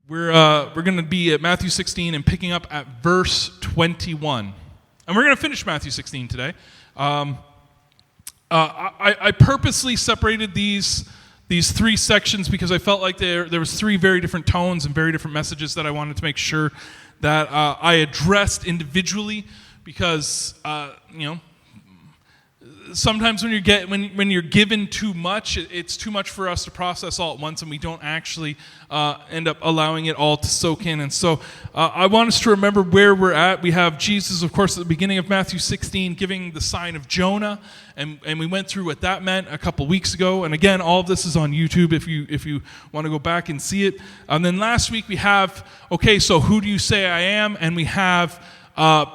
We're going to be at Matthew 16 and picking up at verse 21. And we're going to finish Matthew 16 today. I purposely separated these three sections because I felt like there was three very different tones and very different messages that I wanted to make sure that I addressed individually because, sometimes when you're given too much, it's too much for us to process all at once, and we don't actually end up allowing it all to soak in. And so I want us to remember where we're at. We have Jesus, of course, at the beginning of Matthew 16, giving the sign of Jonah, and we went through what that meant a couple weeks ago. And again, all of this is on YouTube if you want to go back and see it. And then last week we have, okay, so who do you say I am? And we have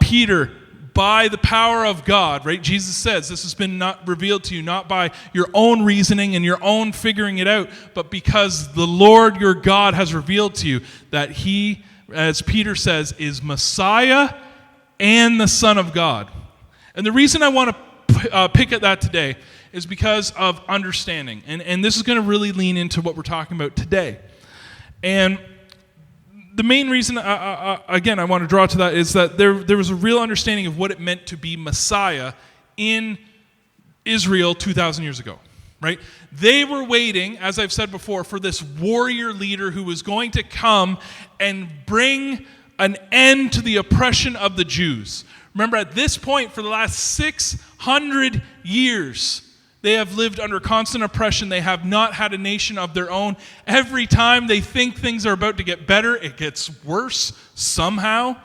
Peter. By the power of God, right? Jesus says this has been not revealed to you, not by your own reasoning and your own figuring it out, but because the Lord your God has revealed to you that he, as Peter says, is Messiah and the Son of God. And the reason I want to pick at that today is because of understanding. And this is going to really lean into what we're talking about today. And the main reason, again, I want to draw to that is that there was a real understanding of what it meant to be Messiah in Israel 2,000 years ago, right? They were waiting, as I've said before, for this warrior leader who was going to come and bring an end to the oppression of the Jews. Remember, at this point, for the last 600 years, they have lived under constant oppression. They have not had a nation of their own. Every time they think things are about to get better, it gets worse somehow.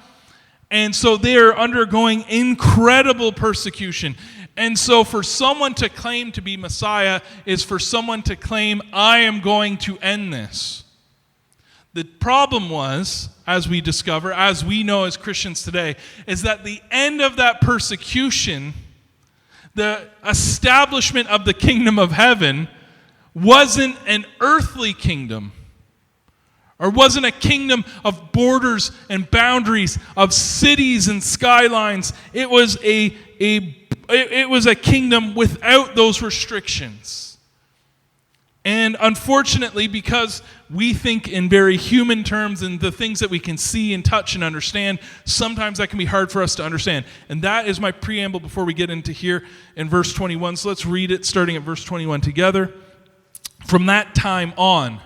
And so they are undergoing incredible persecution. And so for someone to claim to be Messiah is for someone to claim, I am going to end this. The problem was, as we discover, as we know as Christians today, is that the end of that persecution, the establishment of the kingdom of heaven, wasn't an earthly kingdom, or wasn't a kingdom of borders and boundaries, of cities and skylines. It was a kingdom without those restrictions. And unfortunately, because we think in very human terms and the things that we can see and touch and understand, sometimes that can be hard for us to understand. And that is my preamble before we get into here in verse 21. So let's read it starting at verse 21 together. From that time on,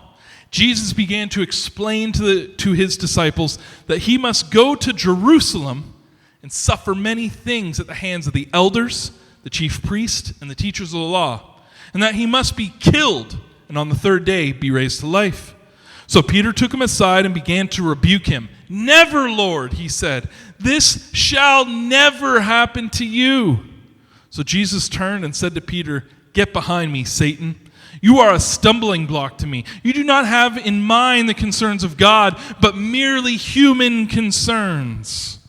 Jesus began to explain to his disciples that he must go to Jerusalem and suffer many things at the hands of the elders, the chief priests, and the teachers of the law, and that he must be killed and on the third day be raised to life. So Peter took him aside and began to rebuke him. Never, Lord, he said, this shall never happen to you. So Jesus turned and said to Peter, get behind me, Satan. You are a stumbling block to me. You do not have in mind the concerns of God, but merely human concerns.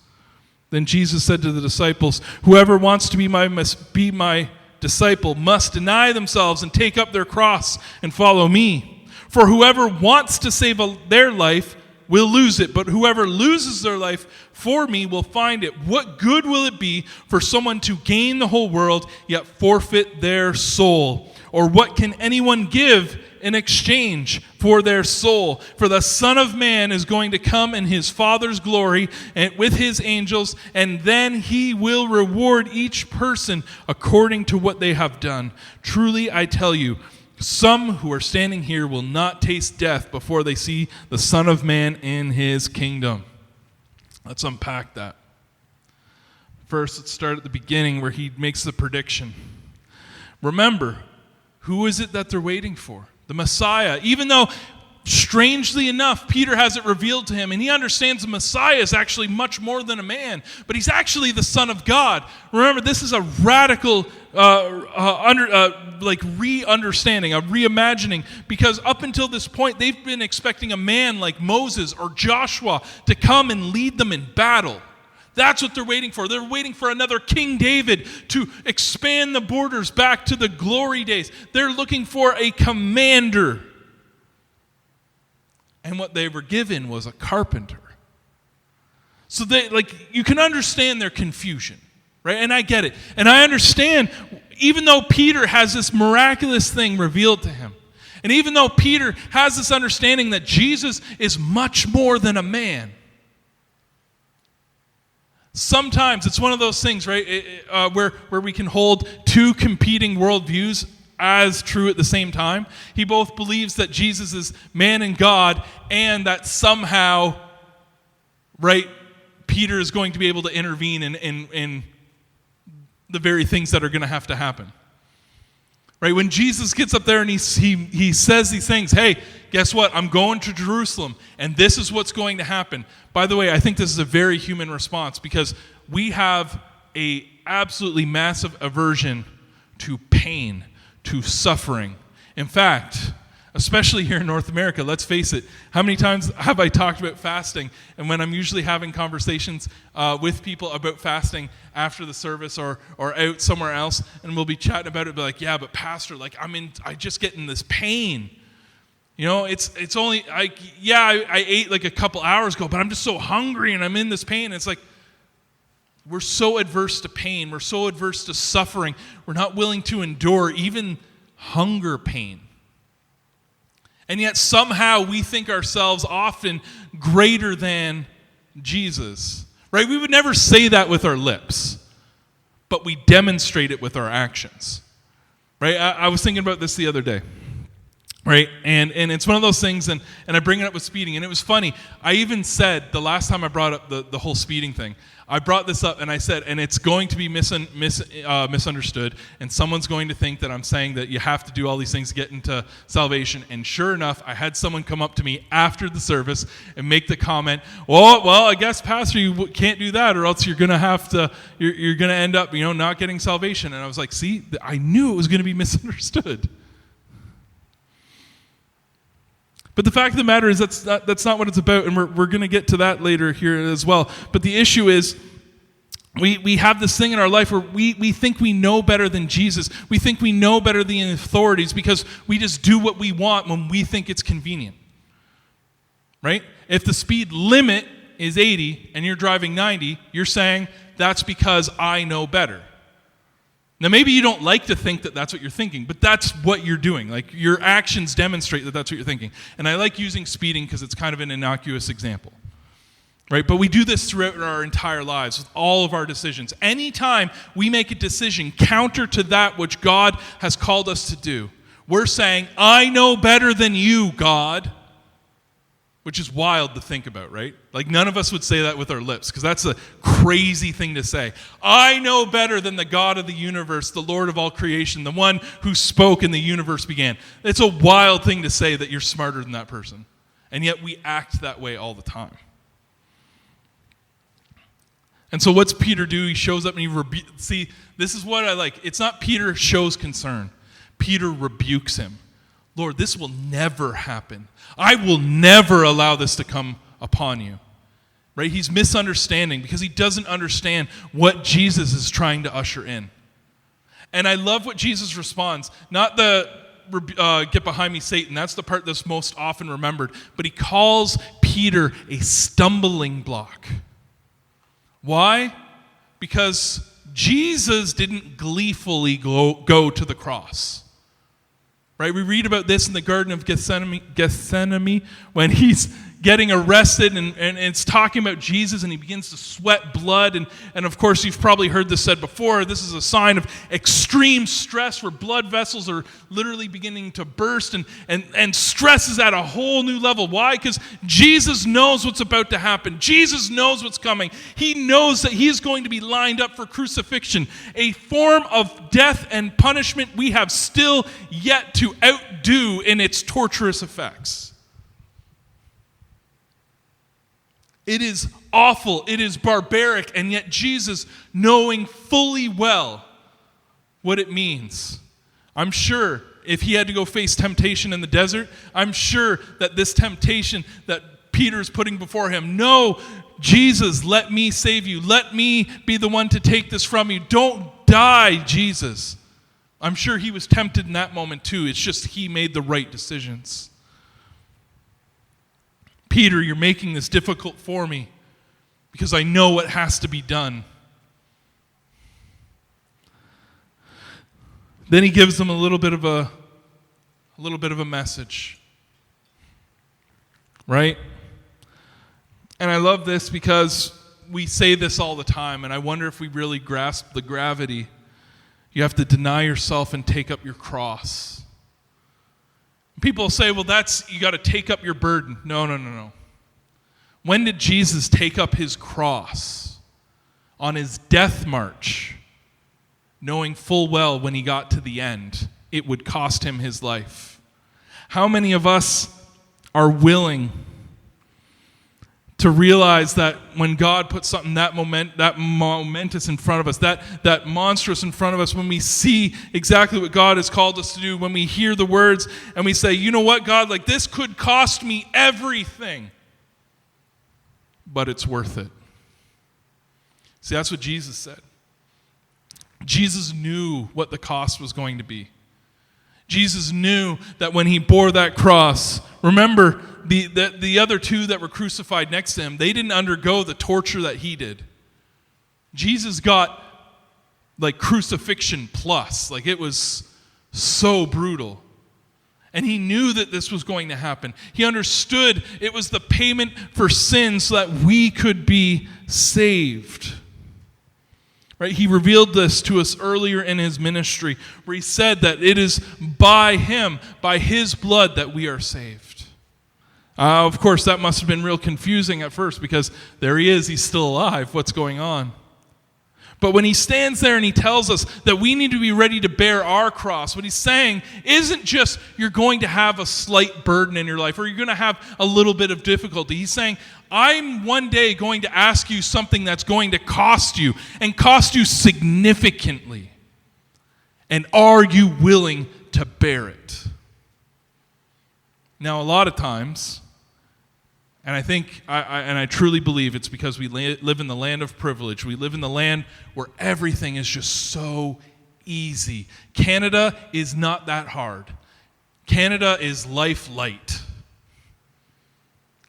Then Jesus said to the disciples, whoever wants to be my disciple must deny themselves and take up their cross and follow me. For whoever wants to save their life will lose it, but whoever loses their life for me will find it. What good will it be for someone to gain the whole world yet forfeit their soul? Or what can anyone give in exchange for their soul? For the Son of Man is going to come in his Father's glory and with his angels, and then he will reward each person according to what they have done. Truly, I tell you, some who are standing here will not taste death before they see the Son of Man in his kingdom. Let's unpack that. First, let's start at the beginning where he makes the prediction. Remember, who is it that they're waiting for? The Messiah. Even though, strangely enough, Peter has it revealed to him, and he understands the Messiah is actually much more than a man, but he's actually the Son of God. Remember, this is a radical re-understanding, a reimagining, because up until this point, they've been expecting a man like Moses or Joshua to come and lead them in battle. That's what they're waiting for. They're waiting for another King David to expand the borders back to the glory days. They're looking for a commander. And what they were given was a carpenter. So you can understand their confusion, right? And I get it. And I understand, even though Peter has this miraculous thing revealed to him, And even though Peter has this understanding that Jesus is much more than a man, sometimes it's one of those things, right, where we can hold two competing worldviews as true at the same time. He both believes that Jesus is man and God, and that somehow, right, Peter is going to be able to intervene in the very things that are going to have to happen. Right, when Jesus gets up there and he says these things, hey, guess what? I'm going to Jerusalem, and this is what's going to happen. By the way, I think this is a very human response because we have a absolutely massive aversion to pain, to suffering. In fact, especially here in North America, let's face it, how many times have I talked about fasting? And when I'm usually having conversations with people about fasting after the service or out somewhere else, and we'll be chatting about it, be like, yeah, but pastor, like I just get in this pain. You know, it's only, I ate like a couple hours ago, but I'm just so hungry and I'm in this pain. It's like, we're so adverse to pain. We're so adverse to suffering. We're not willing to endure even hunger pain. And yet somehow we think ourselves often greater than Jesus. Right? We would never say that with our lips, but we demonstrate it with our actions. Right? I was thinking about this the other day. Right? And it's one of those things, and I bring it up with speeding, and it was funny. I even said, the last time I brought up the whole speeding thing, I brought this up and I said, and it's going to be misunderstood, and someone's going to think that I'm saying that you have to do all these things to get into salvation. And sure enough, I had someone come up to me after the service and make the comment, well, I guess, Pastor, you can't do that, or else you're going to have to, you're going to end up, not getting salvation. And I was like, see, I knew it was going to be misunderstood. But the fact of the matter is that's not what it's about, and we're going to get to that later here as well. But the issue is we have this thing in our life where we think we know better than Jesus. We think we know better than the authorities because we just do what we want when we think it's convenient. Right? If the speed limit is 80 and you're driving 90, you're saying, that's because I know better. Now, maybe you don't like to think that that's what you're thinking, but that's what you're doing. Like, your actions demonstrate that that's what you're thinking. And I like using speeding because it's kind of an innocuous example. Right? But we do this throughout our entire lives with all of our decisions. Anytime we make a decision counter to that which God has called us to do, we're saying, I know better than you, God. Which is wild to think about, right? Like, none of us would say that with our lips, because that's a crazy thing to say. I know better than the God of the universe, the Lord of all creation, the one who spoke and the universe began. It's a wild thing to say that you're smarter than that person. And yet we act that way all the time. And so what's Peter do? He shows up and he see, this is what I like. It's not Peter shows concern. Peter rebukes him. Lord, this will never happen. I will never allow this to come upon you. Right? He's misunderstanding because he doesn't understand what Jesus is trying to usher in. And I love what Jesus responds. Not the get behind me, Satan. That's the part that's most often remembered. But he calls Peter a stumbling block. Why? Because Jesus didn't gleefully go to the cross. Right? We read about this in the Garden of Gethsemane when he's getting arrested and it's talking about Jesus and he begins to sweat blood. And of course, you've probably heard this said before. This is a sign of extreme stress where blood vessels are literally beginning to burst and stress is at a whole new level. Why? Because Jesus knows what's about to happen. Jesus knows what's coming. He knows that he is going to be lined up for crucifixion, a form of death and punishment we have still yet to outdo in its torturous effects. It is awful, it is barbaric, and yet Jesus, knowing fully well what it means, I'm sure if he had to go face temptation in the desert, I'm sure that this temptation that Peter is putting before him, no, Jesus, let me save you. Let me be the one to take this from you. Don't die, Jesus. I'm sure he was tempted in that moment too. It's just he made the right decisions. Peter, you're making this difficult for me because I know what has to be done. Then he gives them a little bit of a a little bit of a message. Right? And I love this because we say this all the time, and I wonder if we really grasp the gravity. You have to deny yourself and take up your cross. People say, well, you got to take up your burden. No. When did Jesus take up his cross? On his death march, knowing full well when he got to the end, it would cost him his life. How many of us are willing to realize that when God puts something that momentous in front of us, that monstrous in front of us, when we see exactly what God has called us to do, when we hear the words and we say, you know what, God, like this could cost me everything, but it's worth it. See, that's what Jesus said. Jesus knew what the cost was going to be. Jesus knew that when he bore that cross, remember, the other two that were crucified next to him, they didn't undergo the torture that he did. Jesus got like crucifixion plus. Like it was so brutal. And he knew that this was going to happen. He understood it was the payment for sin so that we could be saved. Right? He revealed this to us earlier in his ministry, where he said that it is by him, by his blood, that we are saved. Of course, that must have been real confusing at first, because there he is, he's still alive. What's going on? But when he stands there and he tells us that we need to be ready to bear our cross, what he's saying isn't just you're going to have a slight burden in your life or you're going to have a little bit of difficulty. He's saying, I'm one day going to ask you something that's going to cost you and cost you significantly. And are you willing to bear it? Now, a lot of times, and I think, I truly believe it's because we live in the land of privilege. We live in the land where everything is just so easy. Canada is not that hard. Canada is life light.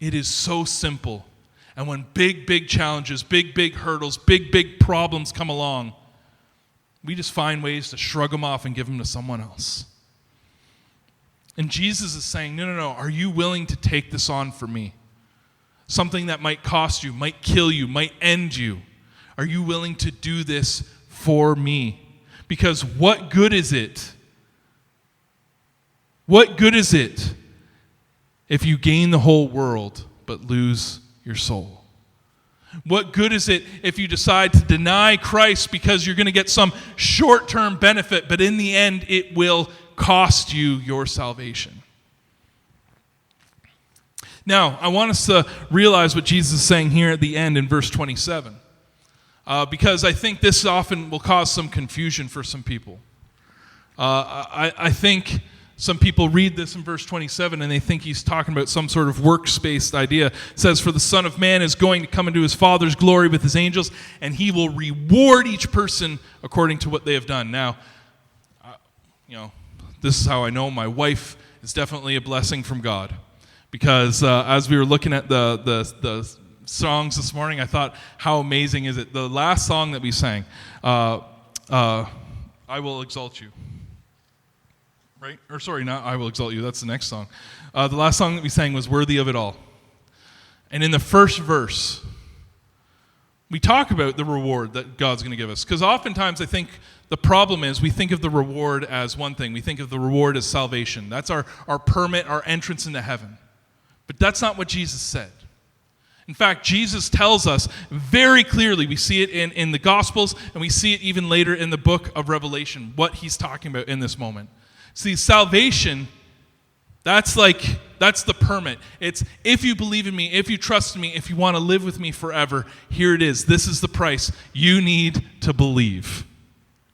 It is so simple. And when big challenges, big hurdles, big problems come along, we just find ways to shrug them off and give them to someone else. And Jesus is saying, no, are you willing to take this on for me? Something that might cost you, might kill you, might end you. Are you willing to do this for me? Because what good is it? What good is it if you gain the whole world but lose your soul? What good is it if you decide to deny Christ because you're going to get some short-term benefit, but in the end it will cost you your salvation? Now, I want us to realize what Jesus is saying here at the end in verse 27, because I think this often will cause some confusion for some people. I think some people read this in verse 27 and they think he's talking about some sort of works-based idea. It says, for the Son of Man is going to come into his Father's glory with his angels, and he will reward each person according to what they have done. Now, this is how I know my wife is definitely a blessing from God. Because as we were looking at the songs this morning, I thought, how amazing is it? The last song that we sang, I Will Exalt You. Right? Or sorry, not I Will Exalt You. That's the next song. The last song that we sang was Worthy of It All. And in the first verse, we talk about the reward that God's going to give us. Because oftentimes I think the problem is we think of the reward as one thing. We think of the reward as salvation. That's our permit, our entrance into heaven. But that's not what Jesus said. In fact, Jesus tells us very clearly, we see it in the Gospels, and we see it even later in the book of Revelation, what he's talking about in this moment. See, salvation, that's the permit. It's if you believe in me, if you trust in me, if you want to live with me forever, here it is. This is the price. You need to believe.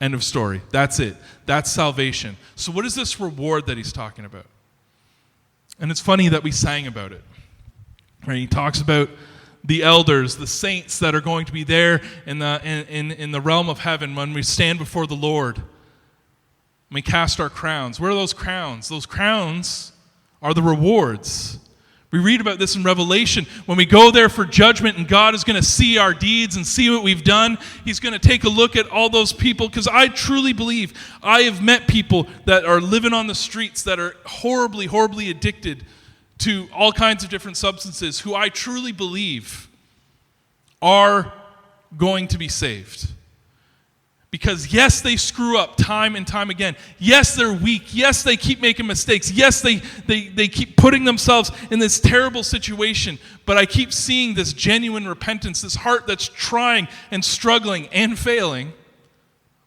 End of story. That's it. That's salvation. So what is this reward that he's talking about? And it's funny that we sang about it. Right? He talks about the elders, the saints that are going to be there in the realm of heaven when we stand before the Lord. We cast our crowns. Where are those crowns? Those crowns are the rewards. We read about this in Revelation. When we go there for judgment and God is going to see our deeds and see what we've done, he's going to take a look at all those people. Because I truly believe I have met people that are living on the streets that are horribly, horribly addicted to all kinds of different substances who I truly believe are going to be saved. Because yes, they screw up time and time again. Yes, they're weak. Yes, they keep making mistakes. Yes, they keep putting themselves in this terrible situation. But I keep seeing this genuine repentance, this heart that's trying and struggling and failing.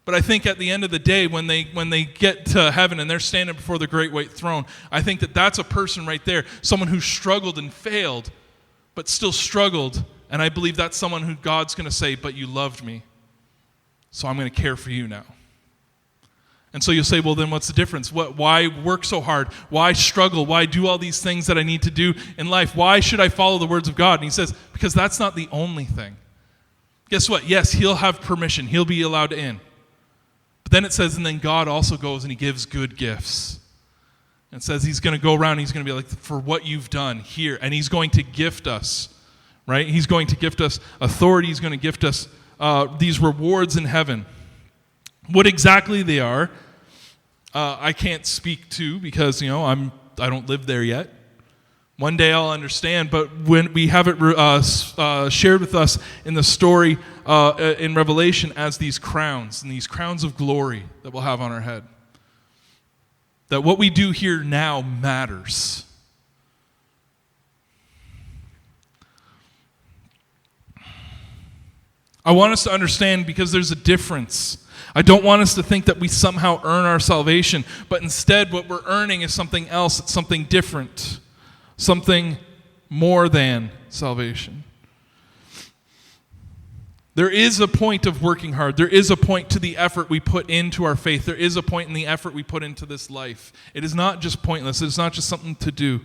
But I think at the end of the day, when they get to heaven and they're standing before the great white throne, I think that that's a person right there, someone who struggled and failed, but still struggled. And I believe that's someone who God's going to say, but you loved me. So I'm going to care for you now. And so you'll say, well, then what's the difference? Why work so hard? Why struggle? Why do all these things that I need to do in life? Why should I follow the words of God? And he says, because that's not the only thing. Guess what? Yes, he'll have permission. He'll be allowed in. But then it says, and then God also goes and he gives good gifts. And it says he's going to go around and he's going to be like, for what you've done here. And he's going to gift us, right? He's going to gift us authority. He's going to gift us these rewards in heaven. What exactly they are, I can't speak to because I don't live there yet. One day I'll understand, but when we have it shared with us in the story in Revelation as these crowns and these crowns of glory that we'll have on our head, that what we do here now matters. I want us to understand because there's a difference. I don't want us to think that we somehow earn our salvation, but instead what we're earning is something else. It's something different, something more than salvation. There is a point of working hard. There is a point to the effort we put into our faith. There is a point in the effort we put into this life. It is not just pointless. It is not just something to do.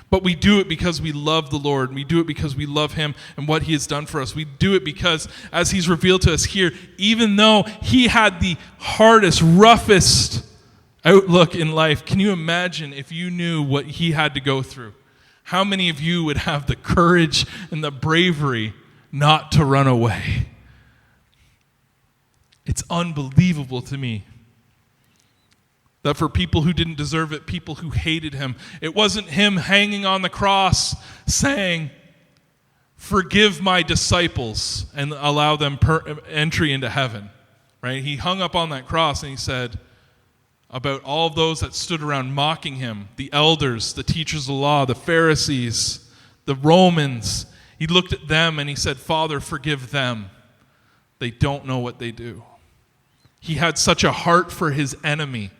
But we do it because we love the Lord. We do it because we love him and what he has done for us. We do it because, as he's revealed to us here, even though he had the hardest, roughest outlook in life, can you imagine if you knew what he had to go through? How many of you would have the courage and the bravery not to run away? It's unbelievable to me that for people who didn't deserve it, people who hated him, it wasn't him hanging on the cross saying, forgive my disciples and allow them entry into heaven, right? He hung up on that cross and he said about all of those that stood around mocking him, the elders, the teachers of the law, the Pharisees, the Romans. He looked at them and he said, Father, forgive them. They don't know what they do. He had such a heart for his enemy.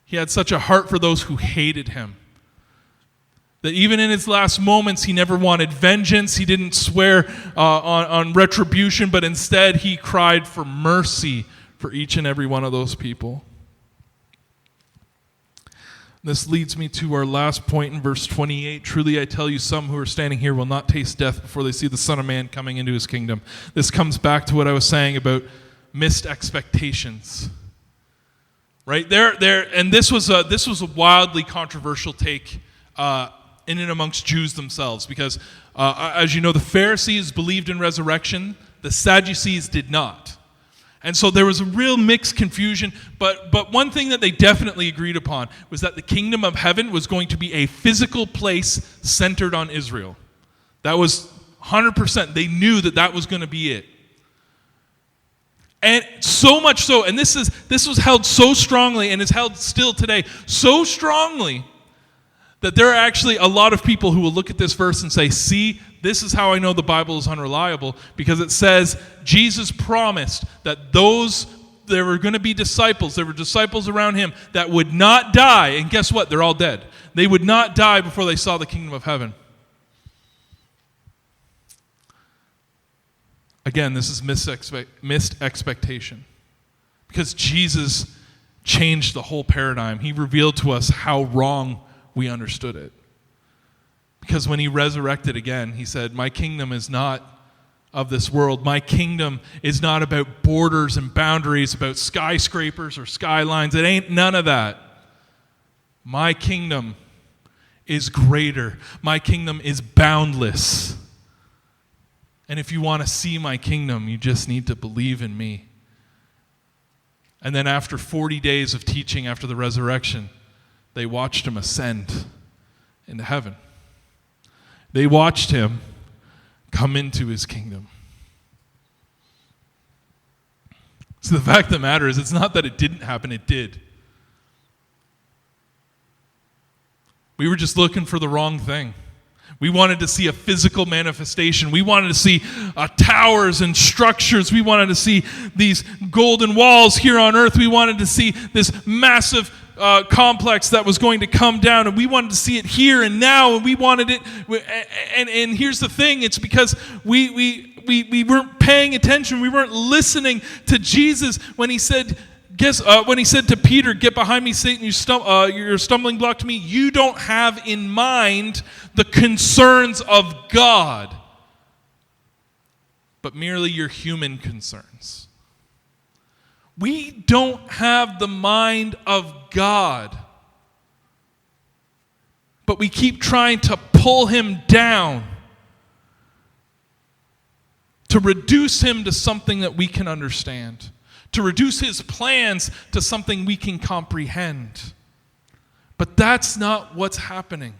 He had such a heart for those who hated him that even in his last moments, he never wanted vengeance. He didn't swear on retribution, but instead he cried for mercy for each and every one of those people. This leads me to our last point in verse 28. Truly I tell you, some who are standing here will not taste death before they see the Son of Man coming into his kingdom. This comes back to what I was saying about missed expectations. Right there, and this was a wildly controversial take in and amongst Jews themselves, because as you know, the Pharisees believed in resurrection, the Sadducees did not, and so there was a real mixed confusion. But one thing that they definitely agreed upon was that the kingdom of heaven was going to be a physical place centered on Israel. That was 100%. They knew that was going to be it. And so much so, and this was held so strongly, and is held still today, so strongly that there are actually a lot of people who will look at this verse and say, see, this is how I know the Bible is unreliable, because it says Jesus promised that there were going to be disciples, there were disciples around him that would not die, and guess what? They're all dead. They would not die before they saw the kingdom of heaven. Again, this is missed expectation, because Jesus changed the whole paradigm. He revealed to us how wrong we understood it. Because when he resurrected again, he said, my kingdom is not of this world. My kingdom is not about borders and boundaries, about skyscrapers or skylines. It ain't none of that. My kingdom is greater. My kingdom is boundless. And if you want to see my kingdom, you just need to believe in me. And then after 40 days of teaching after the resurrection, they watched him ascend into heaven. They watched him come into his kingdom. So the fact of the matter is, it's not that it didn't happen, it did. We were just looking for the wrong thing. We wanted to see a physical manifestation. We wanted to see towers and structures. We wanted to see these golden walls here on earth. We wanted to see this massive complex that was going to come down, and we wanted to see it here and now, and we wanted it. And here's the thing: it's because we weren't paying attention. We weren't listening to Jesus when he said. When he said to Peter, "Get behind me, Satan, you're a stumbling block to me," you don't have in mind the concerns of God, but merely your human concerns. We don't have the mind of God, but we keep trying to pull him down, to reduce him to something that we can understand, to reduce his plans to something we can comprehend. But that's not what's happening.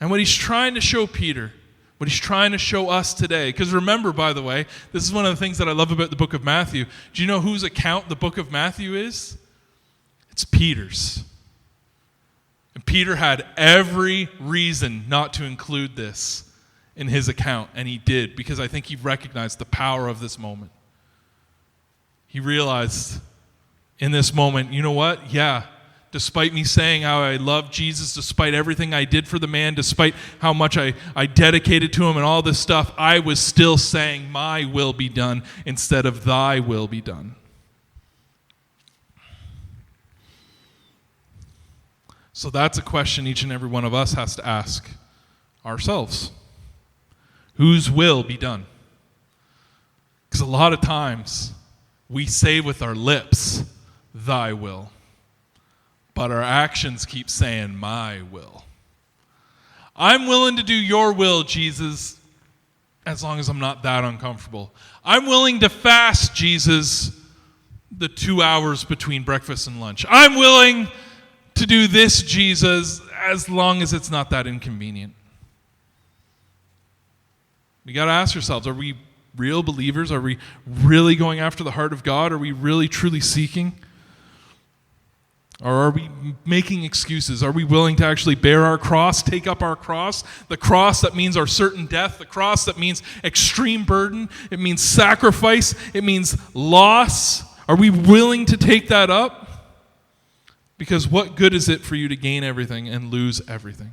And what he's trying to show Peter, what he's trying to show us today, because remember, by the way, this is one of the things that I love about the book of Matthew. Do you know whose account the book of Matthew is? It's Peter's. And Peter had every reason not to include this in his account, and he did, because I think he recognized the power of this moment. He realized in this moment, you know what? Yeah, despite me saying how I love Jesus, despite everything I did for the man, despite how much I dedicated to him and all this stuff, I was still saying, my will be done instead of thy will be done. So that's a question each and every one of us has to ask ourselves. Whose will be done? Because a lot of times, we say with our lips, thy will, but our actions keep saying, my will. I'm willing to do your will, Jesus, as long as I'm not that uncomfortable. I'm willing to fast, Jesus, the 2 hours between breakfast and lunch. I'm willing to do this, Jesus, as long as it's not that inconvenient. We got to ask ourselves, are we real believers? Are we really going after the heart of God? Are we really truly seeking? Or are we making excuses? Are we willing to actually bear our cross, take up our cross? The cross that means our certain death, the cross that means extreme burden, it means sacrifice, it means loss. Are we willing to take that up? Because what good is it for you to gain everything and lose everything?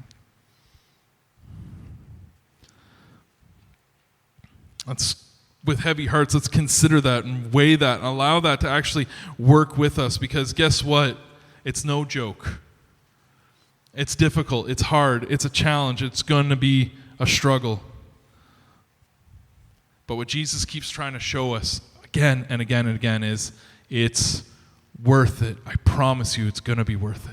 With heavy hearts, let's consider that and weigh that and allow that to actually work with us, because guess what? It's no joke. It's difficult. It's hard. It's a challenge. It's going to be a struggle. But what Jesus keeps trying to show us again and again and again is it's worth it. I promise you it's going to be worth it.